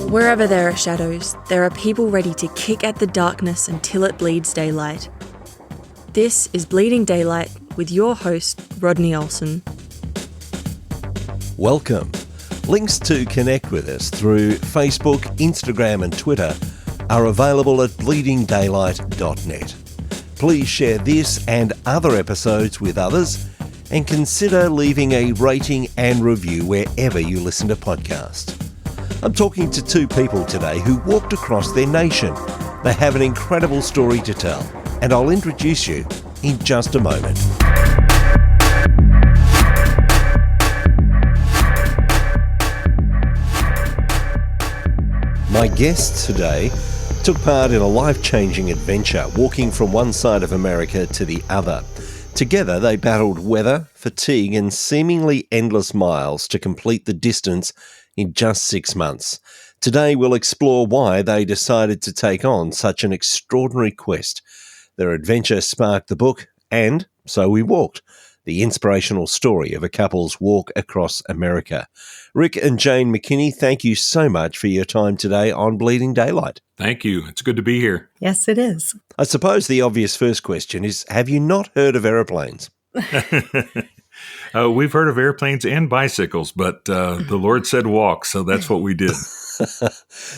Wherever there are shadows, there are people ready to kick at the darkness until it bleeds daylight. This is Bleeding Daylight with your host, Rodney Olson. Welcome. Links to connect with us through Facebook, Instagram and Twitter are available at bleedingdaylight.net. Please share this and other episodes with others and consider leaving a rating and review wherever you listen to podcasts. I'm talking to two people today who walked across their nation. They have an incredible story to tell, and I'll introduce you in just a moment. My guests today took part in a life-changing adventure, walking from one side of America to the other. Together, they battled weather, fatigue, and seemingly endless miles to complete the distance in just 6 months. Today, we'll explore why they decided to take on such an extraordinary quest. Their adventure sparked the book, and so we walked. The inspirational story of a couple's walk across America. Rick and Jane McKinney, thank you so much for your time today on Bleeding Daylight. Thank you. It's good to be here. Yes, it is. I suppose the obvious first question is, have you not heard of aeroplanes? We've heard of airplanes and bicycles, but the Lord said walk, so that's what we did.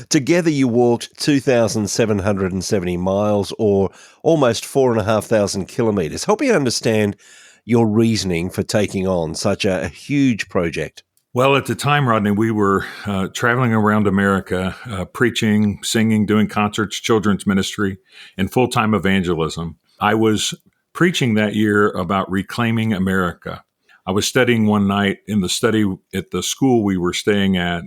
Together you walked 2,770 miles or almost 4,500 kilometres. Help me understand your reasoning for taking on such a huge project. Well, at the time, Rodney, we were traveling around America, preaching, singing, doing concerts, children's ministry, and full-time evangelism. I was preaching that year about reclaiming America. I was studying one night in the study at the school we were staying at,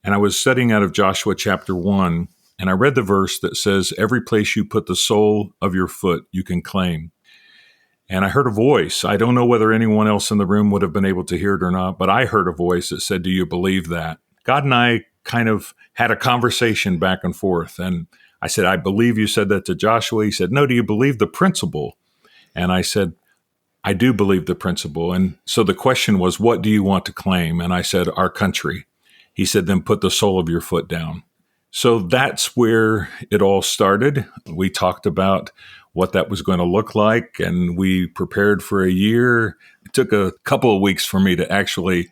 and I was studying out of Joshua chapter 1, and I read the verse that says, "Every place you put the sole of your foot, you can claim." And I heard a voice. I don't know whether anyone else in the room would have been able to hear it or not, but I heard a voice that said, "Do you believe that?" God and I kind of had a conversation back and forth. And I said, "I believe you said that to Joshua." He said, "No, do you believe the principle?" And I said, "I do believe the principle." And so the question was, what do you want to claim? And I said, "Our country." He said, "Then put the sole of your foot down." So that's where it all started. We talked about what that was going to look like, and we prepared for a year. It took a couple of weeks for me to actually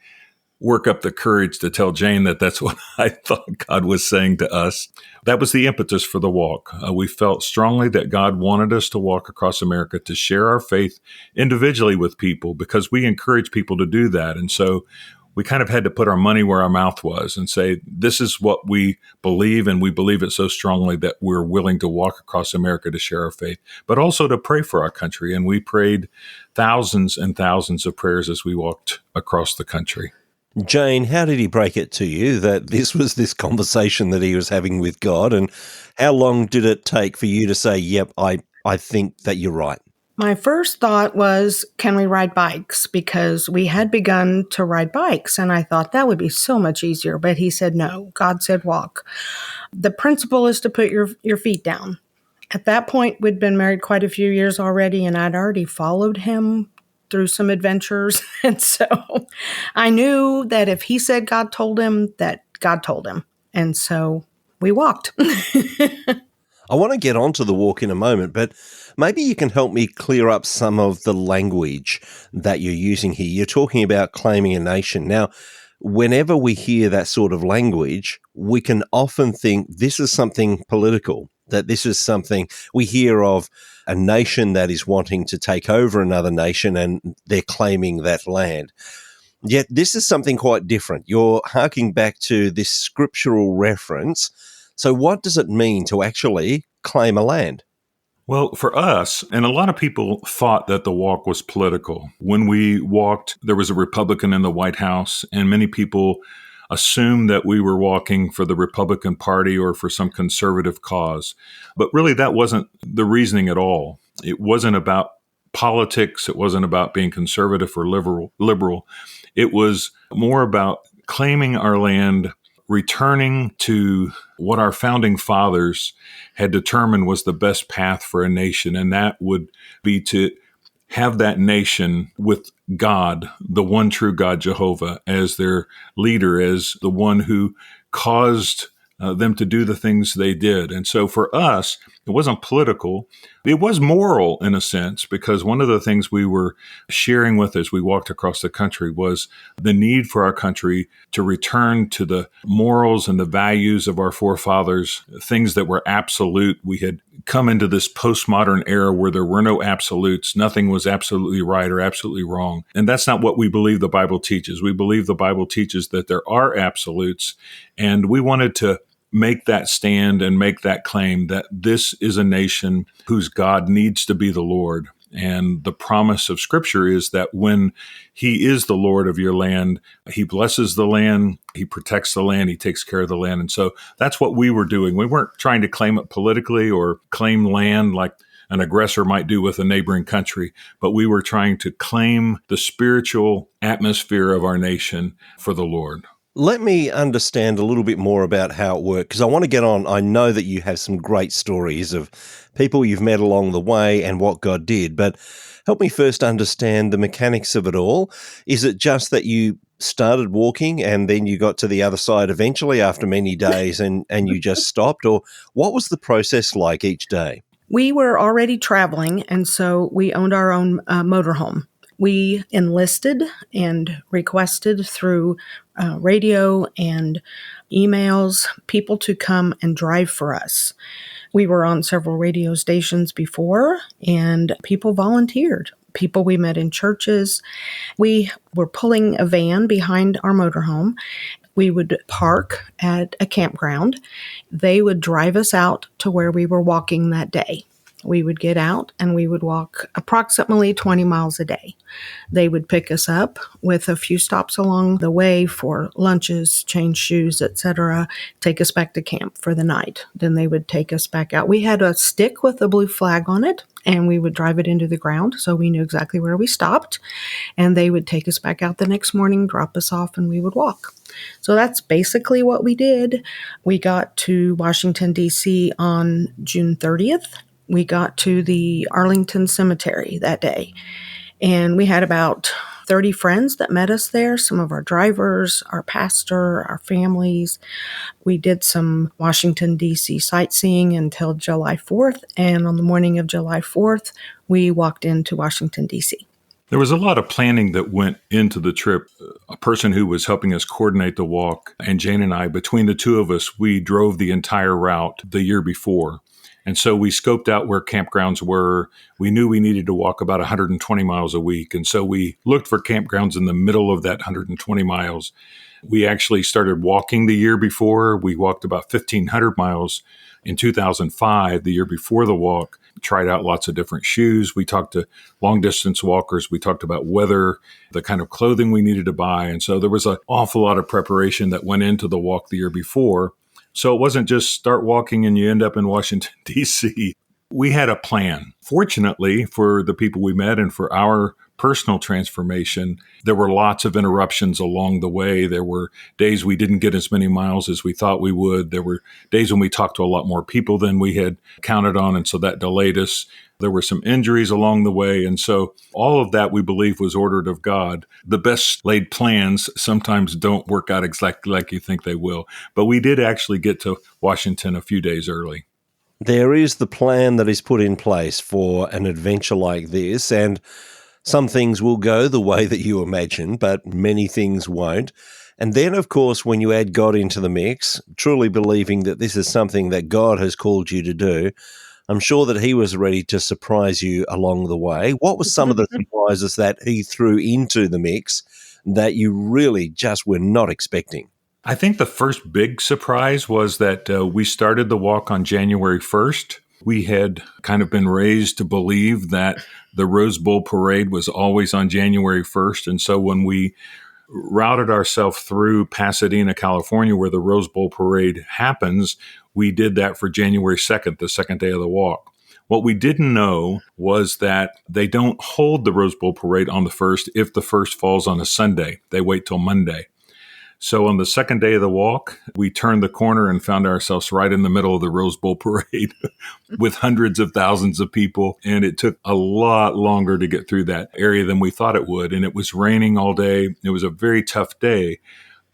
work up the courage to tell Jane that that's what I thought God was saying to us. That was the impetus for the walk. We felt strongly that God wanted us to walk across America to share our faith individually with people, because we encourage people to do that. And so we kind of had to put our money where our mouth was and say, this is what we believe, and we believe it so strongly that we're willing to walk across America to share our faith, but also to pray for our country. And we prayed thousands and thousands of prayers as we walked across the country. Jane, how did he break it to you that this was this conversation that he was having with God? And how long did it take for you to say, yep, I think that you're right? My first thought was, can we ride bikes? Because we had begun to ride bikes, and I thought that would be so much easier. But he said, no, God said walk. The principle is to put your feet down. At that point, we'd been married quite a few years already, and I'd already followed him through some adventures. And so I knew that if he said God told him, that God told him. And so we walked. I want to get onto the walk in a moment, but maybe you can help me clear up some of the language that you're using here. You're talking about claiming a nation. Now, whenever we hear that sort of language, we can often think this is something political, that this is something we hear of a nation that is wanting to take over another nation and they're claiming that land. Yet this is something quite different. You're harking back to this scriptural reference. So what does it mean to actually claim a land? Well, for us, and a lot of people thought that the walk was political. When we walked, there was a Republican in the White House, and many people assumed that we were walking for the Republican Party or for some conservative cause. But really, that wasn't the reasoning at all. It wasn't about politics. It wasn't about being conservative or liberal. It was more about claiming our land, returning to what our founding fathers had determined was the best path for a nation, and that would be to have that nation with God, the one true God, Jehovah, as their leader, as the one who caused them to do the things they did. And so for us, it wasn't political. It was moral in a sense, because one of the things we were sharing with as we walked across the country was the need for our country to return to the morals and the values of our forefathers, things that were absolute. We had come into this postmodern era where there were no absolutes. Nothing was absolutely right or absolutely wrong. And that's not what we believe the Bible teaches. We believe the Bible teaches that there are absolutes, and we wanted to make that stand and make that claim that this is a nation whose God needs to be the Lord. And the promise of Scripture is that when He is the Lord of your land, He blesses the land, He protects the land, He takes care of the land. And so that's what we were doing. We weren't trying to claim it politically or claim land like an aggressor might do with a neighboring country, but we were trying to claim the spiritual atmosphere of our nation for the Lord. Let me understand a little bit more about how it worked, because I want to get on. I know that you have some great stories of people you've met along the way and what God did, but help me first understand the mechanics of it all. Is it just that you started walking and then you got to the other side eventually after many days and you just stopped? Or what was the process like each day? We were already traveling, and so we owned our own motorhome. We enlisted and requested through radio and emails people to come and drive for us. We were on several radio stations before, and people volunteered. People we met in churches. We were pulling a van behind our motorhome. We would park at a campground. They would drive us out to where we were walking that day. We would get out and we would walk approximately 20 miles a day. They would pick us up with a few stops along the way for lunches, change shoes, etc., take us back to camp for the night. Then they would take us back out. We had a stick with a blue flag on it, and we would drive it into the ground so we knew exactly where we stopped. And they would take us back out the next morning, drop us off, and we would walk. So that's basically what we did. We got to Washington, D.C. on June 30th. We got to the Arlington Cemetery that day, and we had about 30 friends that met us there, some of our drivers, our pastor, our families. We did some Washington, D.C. sightseeing until July 4th, and on the morning of July 4th, we walked into Washington, D.C. There was a lot of planning that went into the trip. A person who was helping us coordinate the walk, and Jane and I, between the two of us, we drove the entire route the year before. And so we scoped out where campgrounds were. We knew we needed to walk about 120 miles a week. And so we looked for campgrounds in the middle of that 120 miles. We actually started walking the year before. We walked about 1,500 miles in 2005, the year before the walk. Tried out lots of different shoes. We talked to long distance walkers. We talked about weather, the kind of clothing we needed to buy. And so there was an awful lot of preparation that went into the walk the year before. So it wasn't just start walking and you end up in Washington, D.C. We had a plan. Fortunately, for the people we met and for our personal transformation, there were lots of interruptions along the way. There were days we didn't get as many miles as we thought we would. There were days when we talked to a lot more people than we had counted on, and so that delayed us. There were some injuries along the way, and so all of that we believe was ordered of God. The best laid plans sometimes don't work out exactly like you think they will, but we did actually get to Washington a few days early. There is the plan that is put in place for an adventure like this, and some things will go the way that you imagine, but many things won't. And then, of course, when you add God into the mix, truly believing that this is something that God has called you to do, I'm sure that He was ready to surprise you along the way. What were some of the surprises that He threw into the mix that you really just were not expecting? I think the first big surprise was that we started the walk on January 1st. We had kind of been raised to believe that the Rose Bowl parade was always on January 1st. And so when we routed ourselves through Pasadena, California, where the Rose Bowl parade happens, we did that for January 2nd, the second day of the walk. What we didn't know was that they don't hold the Rose Bowl parade on the 1st if the 1st falls on a Sunday. They wait till Monday. So on the second day of the walk, we turned the corner and found ourselves right in the middle of the Rose Bowl parade with hundreds of thousands of people. And it took a lot longer to get through that area than we thought it would. And it was raining all day. It was a very tough day.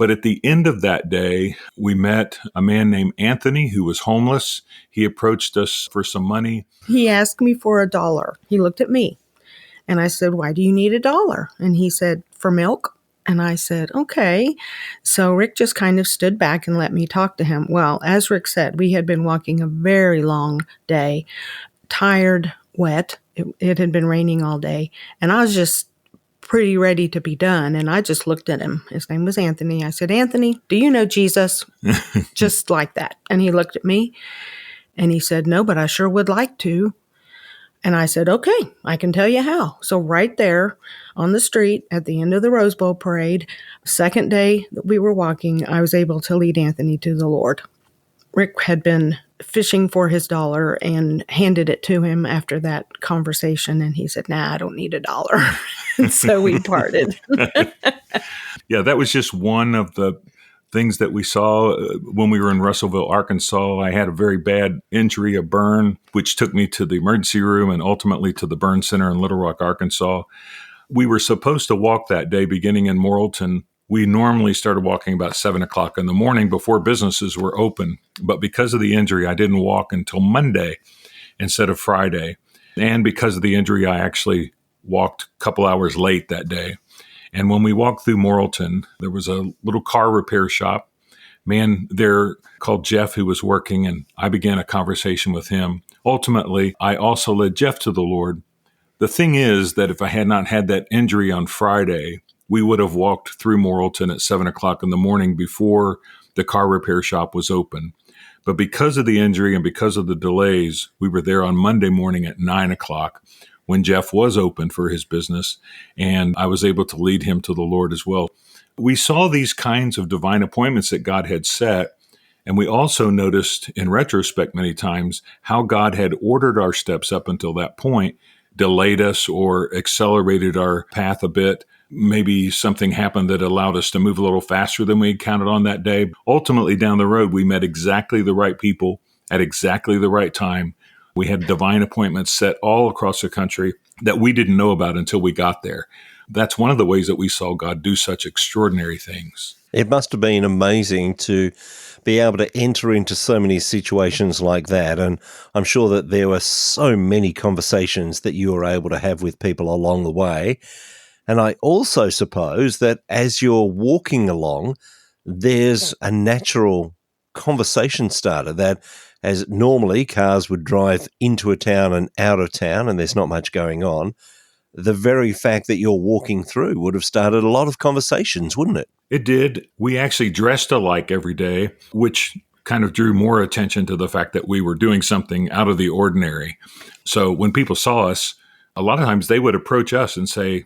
But at the end of that day, we met a man named Anthony who was homeless. He approached us for some money. He asked me for $1. He looked at me and I said, "Why do you need $1?" And he said, "For milk." And I said, "Okay." So Rick just kind of stood back and let me talk to him. Well, as Rick said, we had been walking a very long day, tired, wet. It had been raining all day. And I was just pretty ready to be done. And I just looked at him. His name was Anthony. I said, "Anthony, do you know Jesus?" Just like that. And he looked at me and he said, "No, but I sure would like to." And I said, "Okay, I can tell you how." So right there on the street at the end of the Rose Bowl parade, second day that we were walking, I was able to lead Anthony to the Lord. Rick had been fishing for his $1 and handed it to him after that conversation. And he said, "Nah, I don't need $1." And so we parted. Yeah, that was just one of the things that we saw when we were in Russellville, Arkansas. I had a very bad injury, a burn, which took me to the emergency room and ultimately to the burn center in Little Rock, Arkansas. We were supposed to walk that day beginning in Morrilton. We normally started walking about 7 o'clock in the morning before businesses were open. But because of the injury, I didn't walk until Monday instead of Friday. And because of the injury, I actually walked a couple hours late that day. And when we walked through Morrilton, there was a little car repair shop. Man there called Jeff who was working, and I began a conversation with him. Ultimately, I also led Jeff to the Lord. The thing is that if I had not had that injury on Friday, we would have walked through Morrilton at 7 o'clock in the morning before the car repair shop was open. But because of the injury and because of the delays, we were there on Monday morning at 9 o'clock when Jeff was open for his business, and I was able to lead him to the Lord as well. We saw these kinds of divine appointments that God had set, and we also noticed in retrospect many times how God had ordered our steps up until that point, delayed us or accelerated our path a bit. Maybe something happened that allowed us to move a little faster than we had counted on that day. Ultimately, down the road, we met exactly the right people at exactly the right time. We had divine appointments set all across the country that we didn't know about until we got there. That's one of the ways that we saw God do such extraordinary things. It must have been amazing to be able to enter into so many situations like that. And I'm sure that there were so many conversations that you were able to have with people along the way. And I also suppose that as you're walking along, there's a natural conversation starter that, as normally cars would drive into a town and out of town and there's not much going on, the very fact that you're walking through would have started a lot of conversations, wouldn't it? It did. We actually dressed alike every day, which kind of drew more attention to the fact that we were doing something out of the ordinary. So when people saw us, a lot of times they would approach us and say,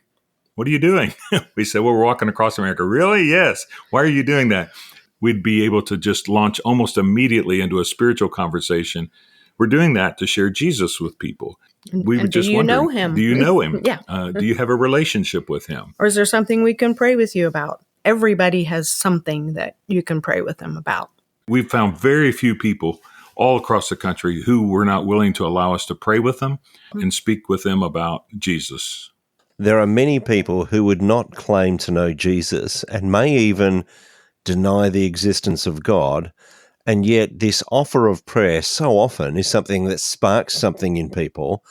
"What are you doing?" We said, "Well, we're walking across America." "Really?" "Yes." "Why are you doing that?" We'd be able to just launch almost immediately into a spiritual conversation. We're doing that to share Jesus with people. We were just wondering, know him? do you know him? Yeah. Do you have a relationship with him? Or is there something we can pray with you about? Everybody has something that you can pray with them about. We've found very few people all across the country who were not willing to allow us to pray with them and speak with them about Jesus. There are many people who would not claim to know Jesus and may even deny the existence of God, and yet this offer of prayer so often is something that sparks something in people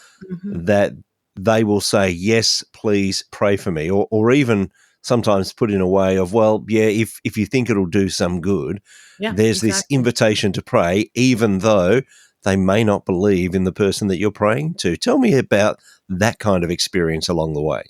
that they will say, "Yes, please pray for me," or even sometimes put in a way of, "Well, yeah, if you think it'll do some good," there's this invitation to pray, even though they may not believe in the person that you're praying to. Tell me about that kind of experience along the way.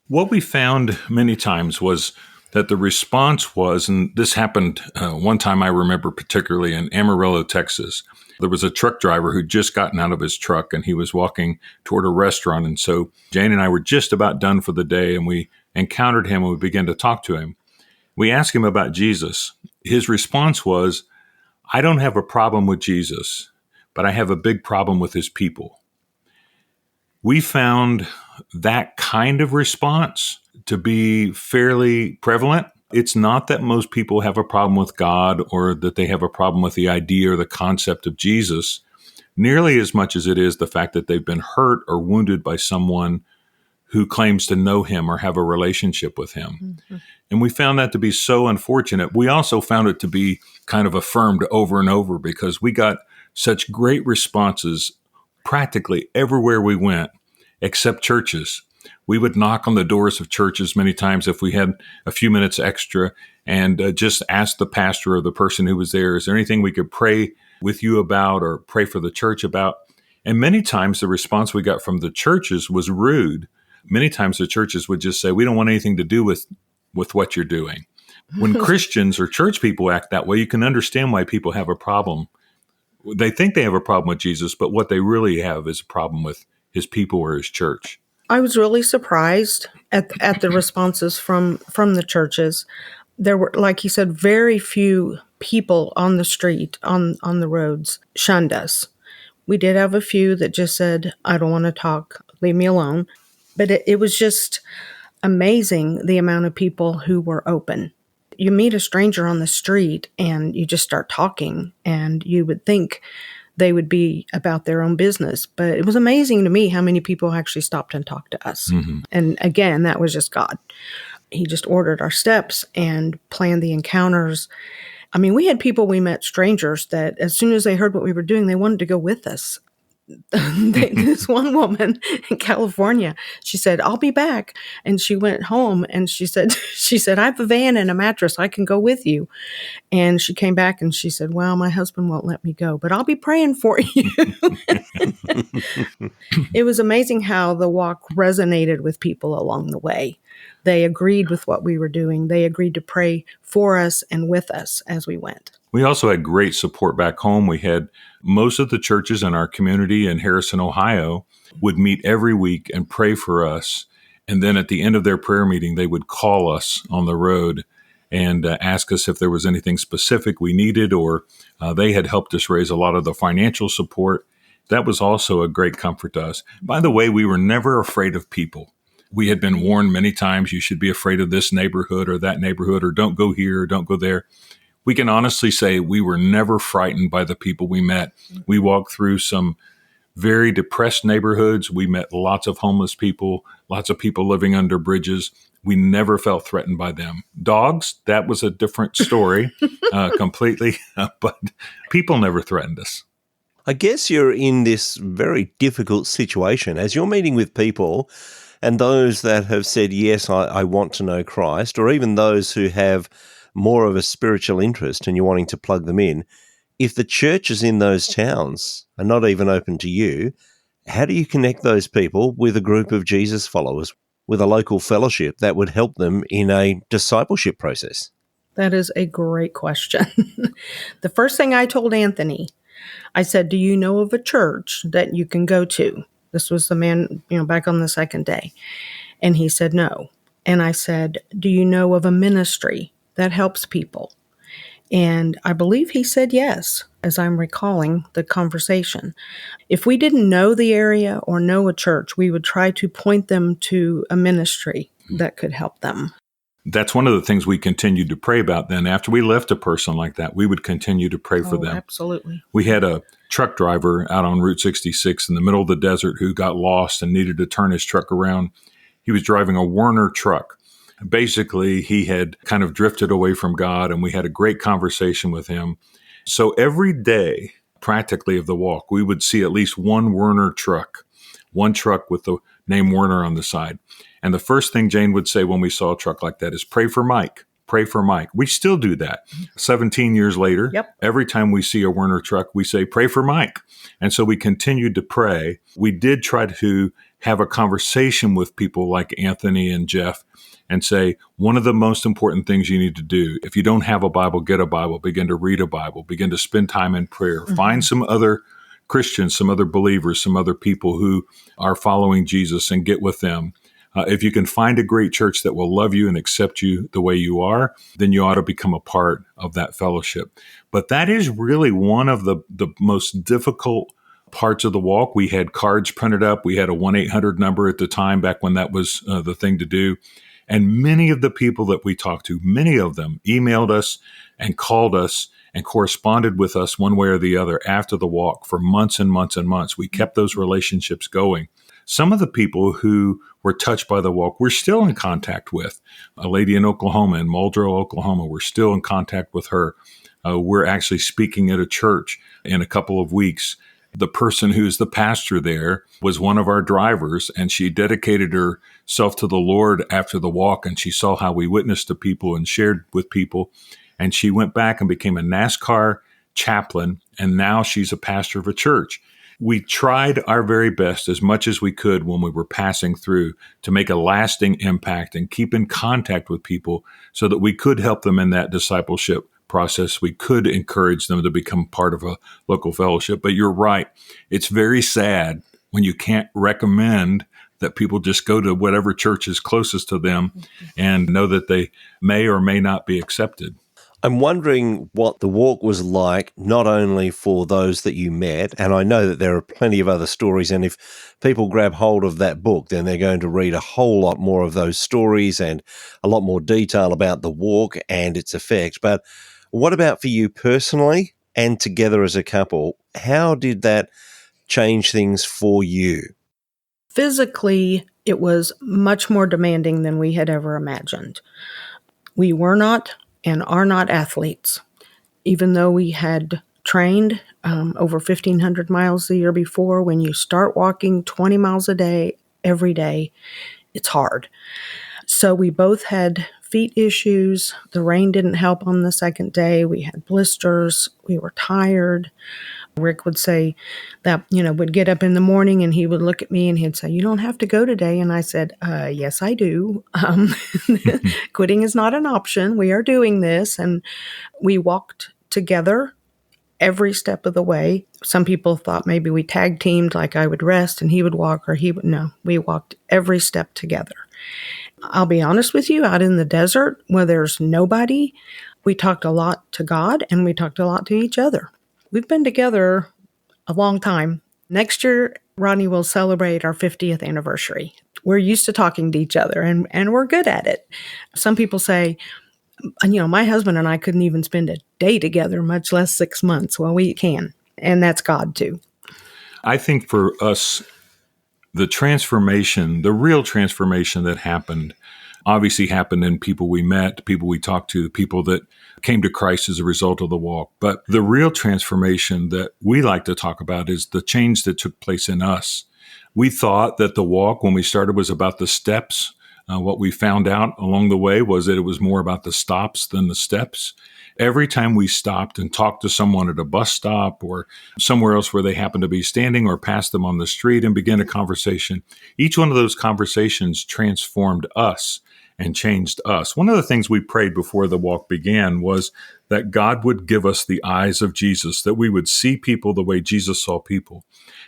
What we found many times was that the response was, and this happened one time I remember particularly in Amarillo, Texas. There was a truck driver who'd just gotten out of his truck and he was walking toward a restaurant. And so Jane and I were just about done for the day and we encountered him and we began to talk to him. We asked him about Jesus. His response was, "I don't have a problem with Jesus, but I have a big problem with his people." We found that kind of response to be fairly prevalent. It's not that most people have a problem with God or that they have a problem with the idea or the concept of Jesus, nearly as much as it is the fact that they've been hurt or wounded by someone who claims to know him or have a relationship with him. And we found that to be so unfortunate. We also found it to be kind of affirmed over and over because we got such great responses practically everywhere we went, except churches. We would knock on the doors of churches many times if we had a few minutes extra and just ask the pastor or the person who was there, is there anything we could pray with you about or pray for the church about? And many times the response we got from the churches was rude. Many times the churches would just say, we don't want anything to do with what you're doing. When Christians or church people act that way, you can understand why people have a problem. They think they have a problem with Jesus, but what they really have is a problem with his people or his church. I was really surprised at the responses from the churches. There were, like he said, very few people on the street, on the roads, shunned us. We did have a few that just said, I don't want to talk, leave me alone. But it was just amazing the amount of people who were open. You meet a stranger on the street and you just start talking, and you would think they would be about their own business. But it was amazing to me how many people actually stopped and talked to us. Mm-hmm. And again, that was just God. He just ordered our steps and planned the encounters. I mean, we had people, we met strangers that as soon as they heard what we were doing, they wanted to go with us. This one woman in California, she said, I'll be back. And she went home and she said, I have a van and a mattress. I can go with you. And she came back and she said, well, my husband won't let me go, but I'll be praying for you. It was amazing how the walk resonated with people along the way. They agreed with what we were doing. They agreed to pray for us and with us as we went. We also had great support back home. We had most of the churches in our community in Harrison, Ohio, would meet every week and pray for us. And then at the end of their prayer meeting, they would call us on the road and ask us if there was anything specific we needed, or they had helped us raise a lot of the financial support. That was also a great comfort to us. By the way, we were never afraid of people. We had been warned many times, you should be afraid of this neighborhood or that neighborhood, or don't go here, or don't go there. We can honestly say we were never frightened by the people we met. We walked through some very depressed neighborhoods. We met lots of homeless people, lots of people living under bridges. We never felt threatened by them. Dogs, that was a different story completely, but people never threatened us. I guess you're in this very difficult situation as you're meeting with people, and those that have said, yes, I want to know Christ, or even those who have more of a spiritual interest and you're wanting to plug them in. If the churches in those towns are not even open to you, how do you connect those people with a group of Jesus followers, with a local fellowship that would help them in a discipleship process? That is a great question. The first thing I told Anthony, I said, do you know of a church that you can go to? This was the man, back on the second day. And he said, no. And I said, do you know of a ministry that helps people? And I believe he said yes, as I'm recalling the conversation. If we didn't know the area or know a church, we would try to point them to a ministry that could help them. That's one of the things we continued to pray about then. After we left a person like that, we would continue to pray for them. Absolutely. We had a truck driver out on Route 66 in the middle of the desert who got lost and needed to turn his truck around. He was driving a Werner truck. Basically, he had kind of drifted away from God, and we had a great conversation with him. So every day, practically, of the walk, we would see at least one Werner truck, one truck with the name Werner on the side. And the first thing Jane would say when we saw a truck like that is, pray for Mike, pray for Mike. We still do that. 17 years later, Every time we see a Werner truck, we say, pray for Mike. And so we continued to pray. We did try to have a conversation with people like Anthony and Jeff and say, one of the most important things you need to do, if you don't have a Bible, get a Bible, begin to read a Bible, begin to spend time in prayer, find some other Christians, some other believers, some other people who are following Jesus, and get with them. If you can find a great church that will love you and accept you the way you are, then you ought to become a part of that fellowship. But that is really one of the most difficult parts of the walk. We had cards printed up. We had a 1-800 number at the time, back when that was the thing to do. And many of the people that we talked to, many of them emailed us and called us and corresponded with us one way or the other after the walk for months and months and months. We kept those relationships going. Some of the people who were touched by the walk, we're still in contact with. A lady in Oklahoma, in Muldrow, Oklahoma, we're still in contact with her. We're actually speaking at a church in a couple of weeks. The person who's the pastor there was one of our drivers, and she dedicated herself to the Lord after the walk, and she saw how we witnessed to people and shared with people. And she went back and became a NASCAR chaplain, and now she's a pastor of a church. We tried our very best as much as we could when we were passing through to make a lasting impact and keep in contact with people so that we could help them in that discipleship process. We could encourage them to become part of a local fellowship. But you're right. It's very sad when you can't recommend that people just go to whatever church is closest to them and know that they may or may not be accepted. I'm wondering what the walk was like, not only for those that you met, and I know that there are plenty of other stories, and if people grab hold of that book, then they're going to read a whole lot more of those stories and a lot more detail about the walk and its effect. But what about for you personally and together as a couple? How did that change things for you? Physically, it was much more demanding than we had ever imagined. We were not and are not athletes. Even though we had trained over 1,500 miles the year before, when you start walking 20 miles a day, every day, it's hard. So we both had feet issues. The rain didn't help on the second day. We had blisters. We were tired. Rick would say that, would get up in the morning and he would look at me and he'd say, "You don't have to go today." And I said, "Yes, I do. Quitting is not an option. We are doing this." And we walked together every step of the way. Some people thought maybe we tag teamed, like I would rest and he would walk, or he would. No, we walked every step together. I'll be honest with you, out in the desert where there's nobody, we talked a lot to God and we talked a lot to each other. We've been together a long time. Next year, Rodney will celebrate our 50th anniversary. We're used to talking to each other and we're good at it. Some people say, my husband and I couldn't even spend a day together, much less 6 months. Well, we can. And that's God too. I think for us, the transformation, the real transformation that happened, obviously happened in people we met, people we talked to, people that came to Christ as a result of the walk. But the real transformation that we like to talk about is the change that took place in us. We thought that the walk, when we started, was about the steps. What we found out along the way was that it was more about the stops than the steps. Every time we stopped and talked to someone at a bus stop or somewhere else where they happened to be standing, or passed them on the street and began a conversation, each one of those conversations transformed us and changed us. One of the things we prayed before the walk began was that God would give us the eyes of Jesus, that we would see people the way Jesus saw people.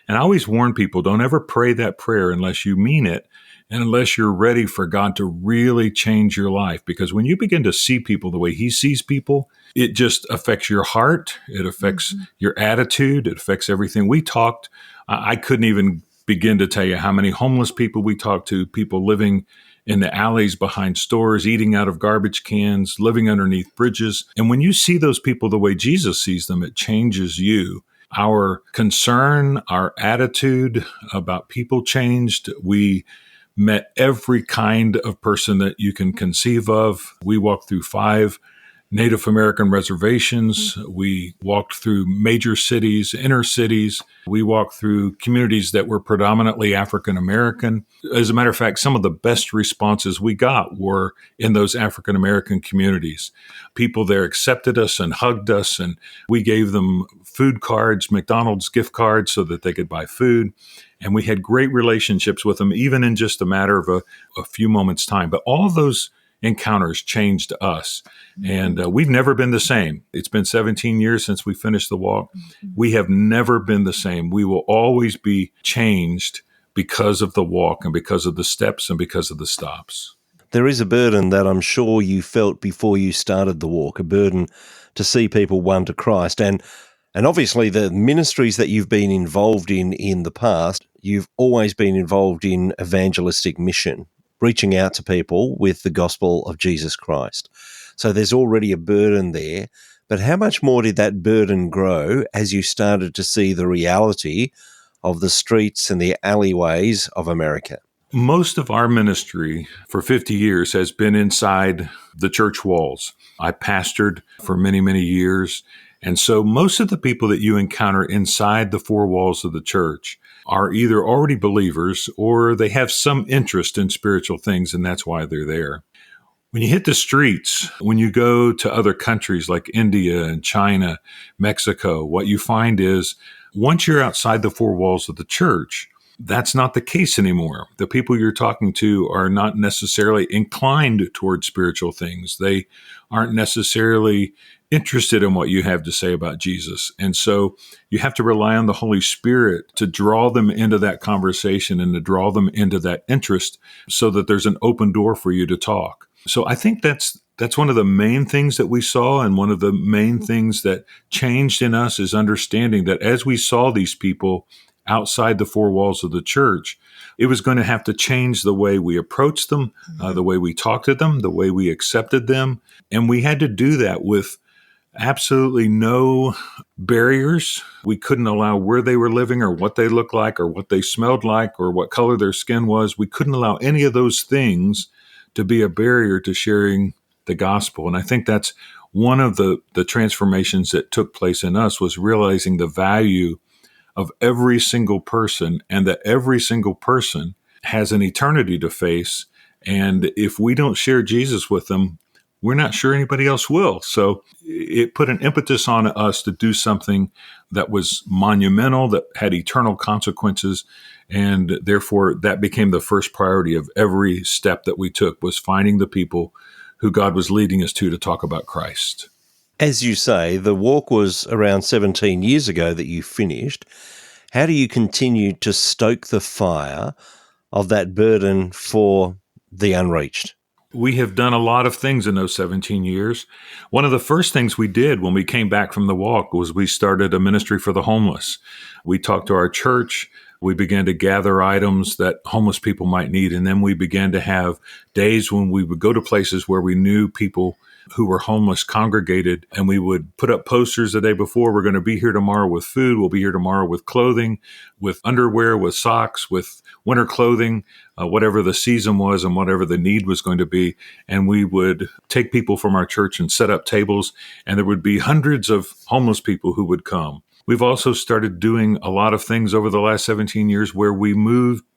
And I always warn people, don't ever pray that prayer unless you mean it and unless you're ready for God to really change your life. Because when you begin to see people the way he sees people, it just affects your heart. It affects your attitude. It affects everything. We talked, I couldn't even begin to tell you how many homeless people we talked to, people living in the alleys behind stores, eating out of garbage cans, living underneath bridges. And when you see those people the way Jesus sees them, it changes you. Our concern, our attitude about people changed. We met every kind of person that you can conceive of. We walked through 5 Native American reservations. We walked through major cities, inner cities. We walked through communities that were predominantly African American. As a matter of fact, some of the best responses we got were in those African American communities. People there accepted us and hugged us, and we gave them food cards, McDonald's gift cards, so that they could buy food. And we had great relationships with them, even in just a matter of a few moments' time. But all of those encounters changed us. And we've never been the same. It's been 17 years since we finished the walk. We have never been the same. We will always be changed because of the walk and because of the steps and because of the stops. There is a burden that I'm sure you felt before you started the walk, a burden to see people won to Christ. And obviously the ministries that you've been involved in the past, you've always been involved in evangelistic mission, reaching out to people with the gospel of Jesus Christ. So there's already a burden there. But how much more did that burden grow as you started to see the reality of the streets and the alleyways of America? Most of our ministry for 50 years has been inside the church walls. I pastored for many, many years. And so most of the people that you encounter inside the four walls of the church are either already believers or they have some interest in spiritual things, and that's why they're there. When you hit the streets, when you go to other countries like India and China, Mexico, what you find is once you're outside the four walls of the church, that's not the case anymore. The people you're talking to are not necessarily inclined toward spiritual things. They aren't necessarily interested in what you have to say about Jesus. And so you have to rely on the Holy Spirit to draw them into that conversation and to draw them into that interest so that there's an open door for you to talk. So I think that's one of the main things that we saw, and one of the main things that changed in us is understanding that as we saw these people outside the four walls of the church, it was going to have to change the way we approached them, the way we talked to them, the way we accepted them. And we had to do that with absolutely no barriers. We couldn't allow where they were living or what they looked like or what they smelled like or what color their skin was. We couldn't allow any of those things to be a barrier to sharing the gospel. And I think that's one of the transformations that took place in us, was realizing the value of every single person, and that every single person has an eternity to face. And if we don't share Jesus with them, we're not sure anybody else will. So it put an impetus on us to do something that was monumental, that had eternal consequences. And therefore, that became the first priority of every step that we took, was finding the people who God was leading us to talk about Christ. As you say, the walk was around 17 years ago that you finished. How do you continue to stoke the fire of that burden for the unreached? We have done a lot of things in those 17 years. One of the first things we did when we came back from the walk was we started a ministry for the homeless. We talked to our church. We began to gather items that homeless people might need. And then we began to have days when we would go to places where we knew people who were homeless congregated, and we would put up posters the day before. We're going to be here tomorrow with food. We'll be here tomorrow with clothing, with underwear, with socks, with winter clothing, whatever the season was and whatever the need was going to be. And we would take people from our church and set up tables, and there would be hundreds of homeless people who would come. We've also started doing a lot of things over the last 17 years where we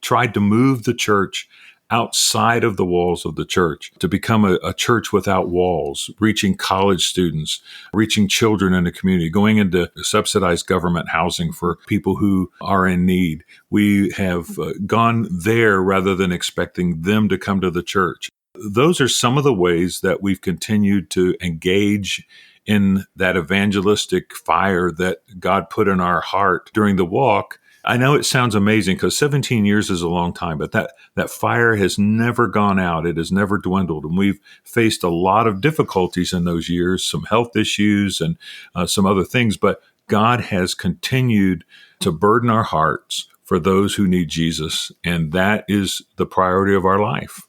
tried to move the church outside of the walls of the church to become a church without walls, reaching college students, reaching children in the community, going into subsidized government housing for people who are in need. We have gone there rather than expecting them to come to the church. Those are some of the ways that we've continued to engage in that evangelistic fire that God put in our heart during the walk. I know it sounds amazing because 17 years is a long time, but that fire has never gone out. It has never dwindled. And we've faced a lot of difficulties in those years, some health issues and some other things, but God has continued to burden our hearts for those who need Jesus. And that is the priority of our life.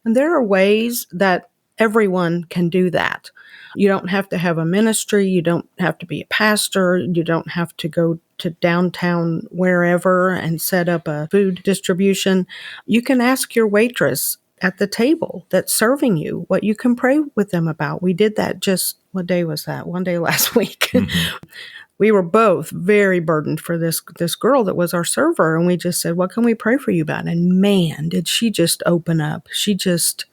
And there are ways that everyone can do that. You don't have to have a ministry. You don't have to be a pastor. You don't have to go to downtown wherever and set up a food distribution. You can ask your waitress at the table that's serving you what you can pray with them about. We did that what day was that? One day last week. Mm-hmm. We were both very burdened for this girl that was our server. And we just said, what can we pray for you about? And man, did she just open up. She just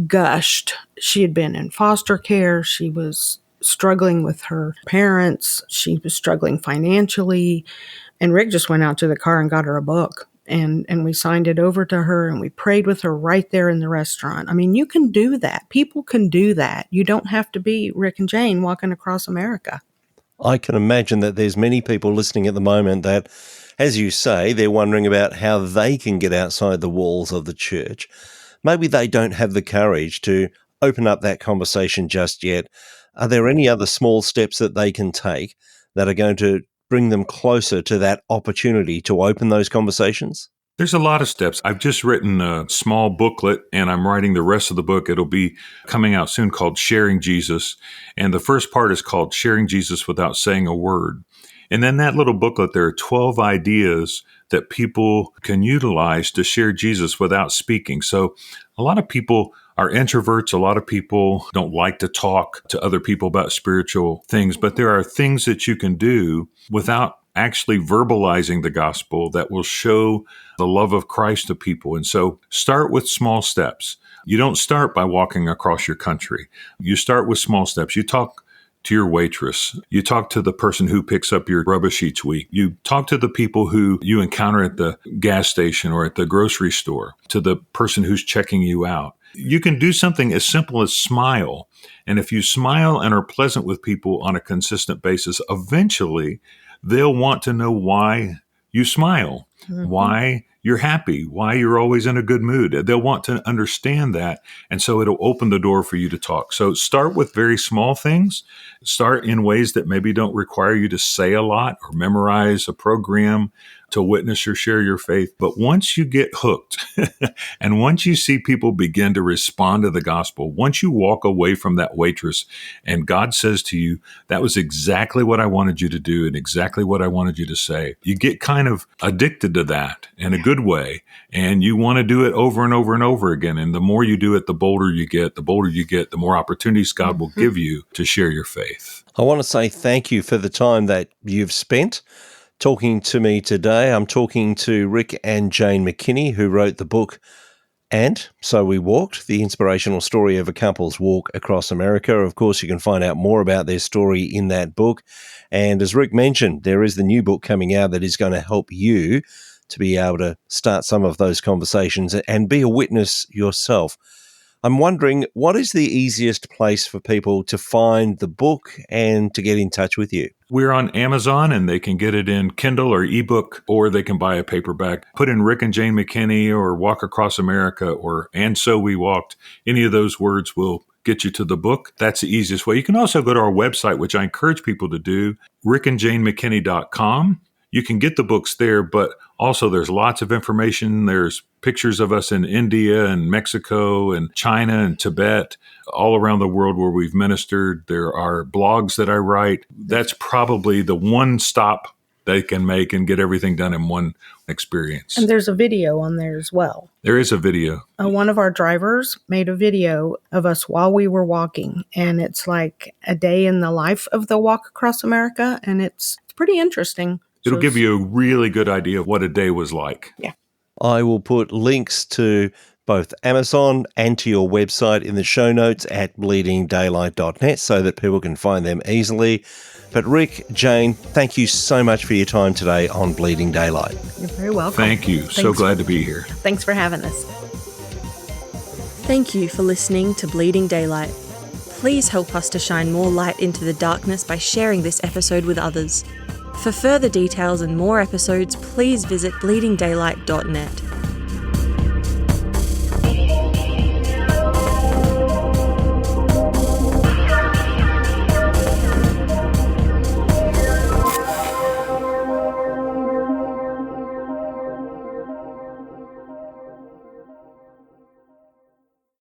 gushed. She had been in foster care. She was struggling with her parents. She was struggling financially. And Rick just went out to the car and got her a book. And we signed it over to her, and we prayed with her right there in the restaurant. I mean, you can do that. People can do that. You don't have to be Rick and Jane walking across America. I can imagine that there's many people listening at the moment that, as you say, they're wondering about how they can get outside the walls of the church. Maybe they don't have the courage to open up that conversation just yet. Are there any other small steps that they can take that are going to bring them closer to that opportunity to open those conversations? There's a lot of steps. I've just written a small booklet, and I'm writing the rest of the book. It'll be coming out soon, called Sharing Jesus. And the first part is called Sharing Jesus Without Saying a Word. And in that little booklet, there are 12 ideas that people can utilize to share Jesus without speaking. So a lot of people are introverts. A lot of people don't like to talk to other people about spiritual things, but there are things that you can do without actually verbalizing the gospel that will show the love of Christ to people. And so start with small steps. You don't start by walking across your country. You start with small steps. You talk to your waitress. You talk to the person who picks up your rubbish each week. You talk to the people who you encounter at the gas station or at the grocery store, to the person who's checking you out. You can do something as simple as smile. And if you smile and are pleasant with people on a consistent basis, eventually they'll want to know why you smile, why you're happy, why you're always in a good mood. They'll want to understand that. And so it'll open the door for you to talk. So start with very small things. Start in ways that maybe don't require you to say a lot or memorize a program to witness or share your faith. But once you get hooked and once you see people begin to respond to the gospel, once you walk away from that waitress and God says to you, that was exactly what I wanted you to do and exactly what I wanted you to say, you get kind of addicted to that in a good way. And you want to do it over and over and over again. And the more you do it, the bolder you get, the more opportunities God will give you to share your faith. I want to say thank you for the time that you've spent talking to me today. I'm talking to Rick and Jane McKinney, who wrote the book And So We Walked, the inspirational story of a couple's walk across America. Of course, you can find out more about their story in that book. And as Rick mentioned, there is the new book coming out that is going to help you to be able to start some of those conversations and be a witness yourself. I'm wondering, what is the easiest place for people to find the book and to get in touch with you? We're on Amazon, and they can get it in Kindle or ebook, or they can buy a paperback. Put in Rick and Jane McKinney or Walk Across America or And So We Walked. Any of those words will get you to the book. That's the easiest way. You can also go to our website, which I encourage people to do, rickandjanemckinney.com. You can get the books there, but also there's lots of information. There's pictures of us in India and Mexico and China and Tibet, all around the world where we've ministered. There are blogs that I write. That's probably the one stop they can make and get everything done in one experience. And there's a video on there as well. There is a video. One of our drivers made a video of us while we were walking, and it's like a day in the life of the Walk Across America, and it's pretty interesting. It'll give you a really good idea of what a day was like. Yeah. I will put links to both Amazon and to your website in the show notes at bleedingdaylight.net so that people can find them easily. But Rick, Jane, thank you so much for your time today on Bleeding Daylight. You're very welcome. Thank you. So glad to be here. Thanks for having us. Thank you for listening to Bleeding Daylight. Please help us to shine more light into the darkness by sharing this episode with others. For further details and more episodes, please visit bleedingdaylight.net.